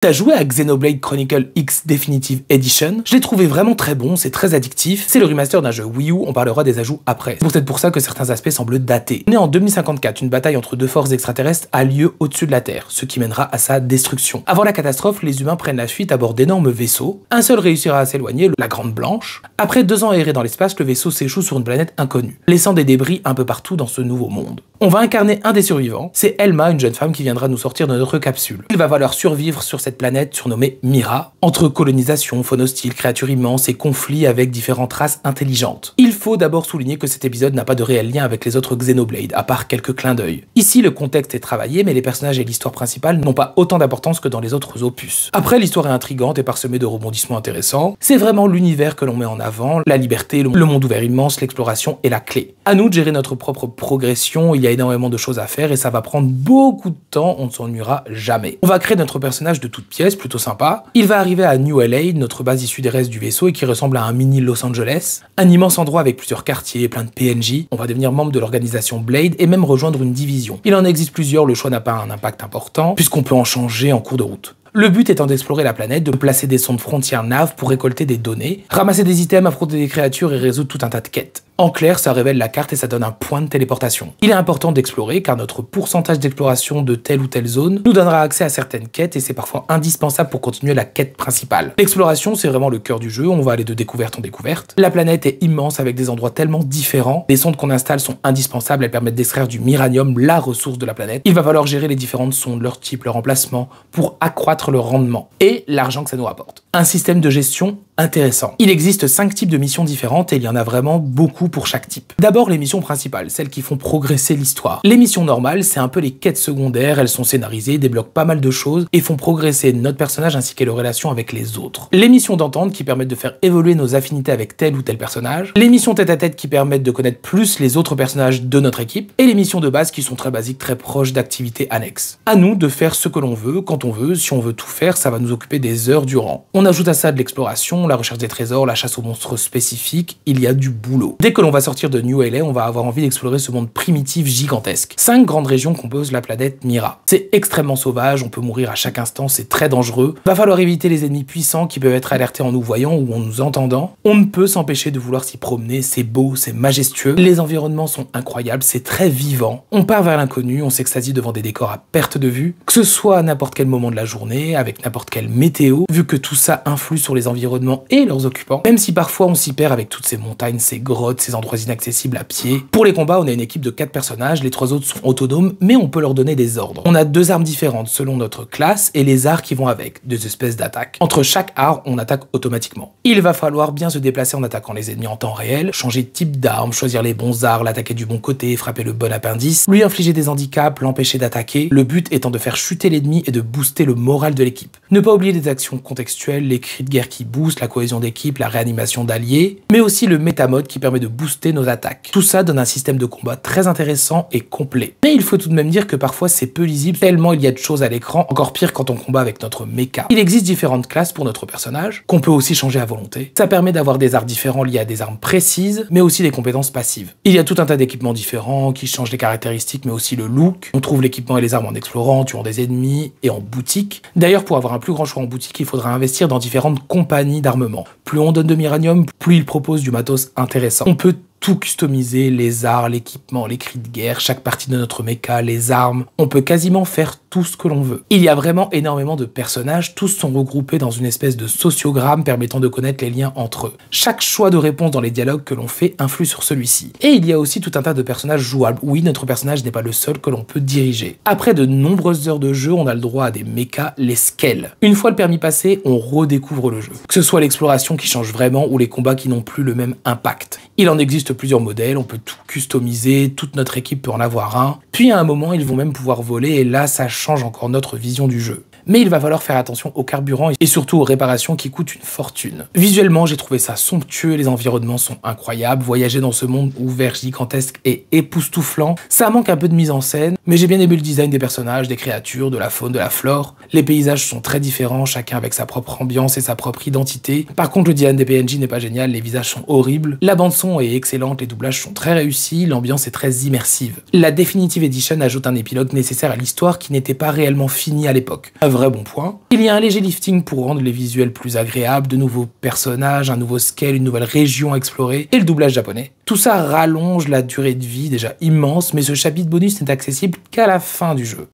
T'as joué à Xenoblade Chronicle X Definitive Edition? Je l'ai trouvé vraiment très bon, c'est très addictif. C'est le remaster d'un jeu Wii U, on parlera des ajouts après. C'est peut-être pour ça que certains aspects semblent datés. Né en 2054, une bataille entre deux forces extraterrestres a lieu au-dessus de la Terre, ce qui mènera à sa destruction. Avant la catastrophe, les humains prennent la fuite à bord d'énormes vaisseaux. Un seul réussira à s'éloigner, la Grande Blanche. Après 2 ans errés dans l'espace, le vaisseau s'échoue sur une planète inconnue, laissant des débris un peu partout dans ce nouveau monde. On va incarner un des survivants, c'est Elma, une jeune femme qui viendra nous sortir de notre capsule. Il va falloir survivre sur cette planète surnommée Mira, entre colonisation, faune hostile, créatures immenses et conflits avec différentes races intelligentes. Il faut d'abord souligner que cet épisode n'a pas de réel lien avec les autres Xenoblade, à part quelques clins d'œil. Ici, le contexte est travaillé, mais les personnages et l'histoire principale n'ont pas autant d'importance que dans les autres opus. Après, l'histoire est intrigante et parsemée de rebondissements intéressants. C'est vraiment l'univers que l'on met en avant, la liberté, le monde ouvert immense, l'exploration est la clé. À nous de gérer notre propre progression, il y a énormément de choses à faire et ça va prendre beaucoup de temps, on ne s'ennuiera jamais. On va créer notre personnage de toutes pièces, plutôt sympa. Il va arriver à New LA, notre base issue des restes du vaisseau et qui ressemble à un mini Los Angeles. Un immense endroit avec plusieurs quartiers, plein de PNJ. On va devenir membre de l'organisation Blade et même rejoindre une division. Il en existe plusieurs, le choix n'a pas un impact important, puisqu'on peut en changer en cours de route. Le but étant d'explorer la planète, de placer des sondes frontières nav pour récolter des données, ramasser des items, affronter des créatures et résoudre tout un tas de quêtes. En clair, ça révèle la carte et ça donne un point de téléportation. Il est important d'explorer car notre pourcentage d'exploration de telle ou telle zone nous donnera accès à certaines quêtes et c'est parfois indispensable pour continuer la quête principale. L'exploration, c'est vraiment le cœur du jeu, on va aller de découverte en découverte. La planète est immense avec des endroits tellement différents. Les sondes qu'on installe sont indispensables, elles permettent d'extraire du miranium, la ressource de la planète. Il va falloir gérer les différentes sondes, leur type, leur emplacement, pour accroître leur rendement et l'argent que ça nous rapporte. Un système de gestion intéressant. Il existe 5 types de missions différentes et il y en a vraiment beaucoup pour chaque type. D'abord les missions principales, celles qui font progresser l'histoire. Les missions normales, c'est un peu les quêtes secondaires, elles sont scénarisées, débloquent pas mal de choses et font progresser notre personnage ainsi que les relations avec les autres. Les missions d'entente qui permettent de faire évoluer nos affinités avec tel ou tel personnage. Les missions tête-à-tête qui permettent de connaître plus les autres personnages de notre équipe. Et les missions de base qui sont très basiques, très proches d'activités annexes. À nous de faire ce que l'on veut, quand on veut, si on veut tout faire, ça va nous occuper des heures durant. On ajoute à ça de l'exploration, la recherche des trésors, la chasse aux monstres spécifiques, il y a du boulot. Dès que l'on va sortir de New LA, on va avoir envie d'explorer ce monde primitif gigantesque. 5 grandes régions composent la planète Mira. C'est extrêmement sauvage, on peut mourir à chaque instant, c'est très dangereux. Va falloir éviter les ennemis puissants qui peuvent être alertés en nous voyant ou en nous entendant. On ne peut s'empêcher de vouloir s'y promener, c'est beau, c'est majestueux. Les environnements sont incroyables, c'est très vivant. On part vers l'inconnu, on s'extasie devant des décors à perte de vue, que ce soit à n'importe quel moment de la journée, avec n'importe quelle météo, vu que tout ça influe sur les environnements et leurs occupants, même si parfois on s'y perd avec toutes ces montagnes, ces grottes, ces endroits inaccessibles à pied. Pour les combats, on a une équipe de 4 personnages, les 3 autres sont autonomes, mais on peut leur donner des ordres. On a 2 armes différentes selon notre classe et les arts qui vont avec, 2 espèces d'attaques. Entre chaque art, on attaque automatiquement. Il va falloir bien se déplacer en attaquant les ennemis en temps réel, changer de type d'arme, choisir les bons arts, l'attaquer du bon côté, frapper le bon appendice, lui infliger des handicaps, l'empêcher d'attaquer, le but étant de faire chuter l'ennemi et de booster le moral de l'équipe. Ne pas oublier des actions contextuelles, les cris de guerre qui boostent, la cohésion d'équipe, la réanimation d'alliés, mais aussi le métamode qui permet de booster nos attaques. Tout ça donne un système de combat très intéressant et complet. Mais il faut tout de même dire que parfois c'est peu lisible tellement il y a de choses à l'écran, encore pire quand on combat avec notre mecha. Il existe différentes classes pour notre personnage, qu'on peut aussi changer à volonté. Ça permet d'avoir des arts différents liés à des armes précises, mais aussi des compétences passives. Il y a tout un tas d'équipements différents qui changent les caractéristiques, mais aussi le look. On trouve l'équipement et les armes en explorant, tuant des ennemis et en boutique. D'ailleurs, pour avoir un plus grand choix en boutique, il faudra investir dans différentes compagnies d'armement. Plus on donne de miranium, plus il propose du matos intéressant. On peut tout customiser, les arts, l'équipement, les cris de guerre, chaque partie de notre mecha, les armes. On peut quasiment faire tout ce que l'on veut. Il y a vraiment énormément de personnages, tous sont regroupés dans une espèce de sociogramme permettant de connaître les liens entre eux. Chaque choix de réponse dans les dialogues que l'on fait influe sur celui-ci. Et il y a aussi tout un tas de personnages jouables. Oui, notre personnage n'est pas le seul que l'on peut diriger. Après de nombreuses heures de jeu, on a le droit à des mechas, les scales. Une fois le permis passé, on redécouvre le jeu. Que ce soit l'exploration qui change vraiment ou les combats qui n'ont plus le même impact. Il en existe plusieurs modèles, on peut tout customiser, toute notre équipe peut en avoir un. Puis à un moment, ils vont même pouvoir voler et là, ça change encore notre vision du jeu. Mais il va falloir faire attention au carburant et surtout aux réparations qui coûtent une fortune. Visuellement, j'ai trouvé ça somptueux, les environnements sont incroyables, voyager dans ce monde ouvert gigantesque et époustouflant, ça manque un peu de mise en scène, mais j'ai bien aimé le design des personnages, des créatures, de la faune, de la flore. Les paysages sont très différents, chacun avec sa propre ambiance et sa propre identité. Par contre, le design des PNJ n'est pas génial, les visages sont horribles, la bande son est excellente, les doublages sont très réussis, l'ambiance est très immersive. La Definitive Edition ajoute un épilogue nécessaire à l'histoire qui n'était pas réellement finie à l'époque. vrai bon point. Il y a un léger lifting pour rendre les visuels plus agréables, de nouveaux personnages, un nouveau scale, une nouvelle région à explorer, et le doublage japonais. Tout ça rallonge la durée de vie déjà immense, mais ce chapitre bonus n'est accessible qu'à la fin du jeu.